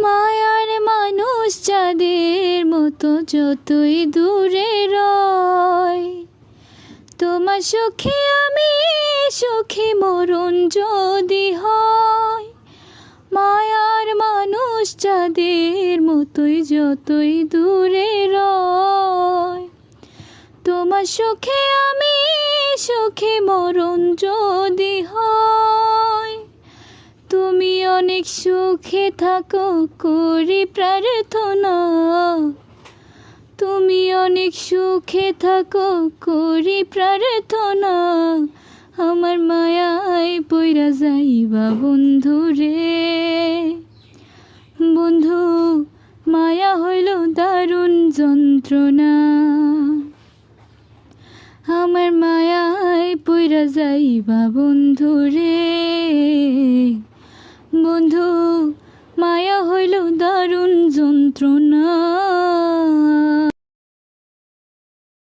মায়ার মানুষ চাঁদের মতো যতই দূরে রয়, তোমার সুখে আমি সুখী মরণ যদি হয়। মায়ার মানুষ চাঁদের মতোই যতই দূরে রয়, তোমার সুখে আমি সুখী মরণ যদি হয়। তুমি অনেক সুখে থাকো করি প্রার্থনা, তুমি অনেক সুখে থাকো করি প্রার্থনা। আমার মায়ায় পইরা যাইবা বন্ধু রে, বন্ধু মায়া হইল দারুণ যন্ত্রণা। আমার মায়ায় পইরা যাইবা বন্ধু রে, বন্ধু মায়া হইল দারুণ যন্ত্রণা।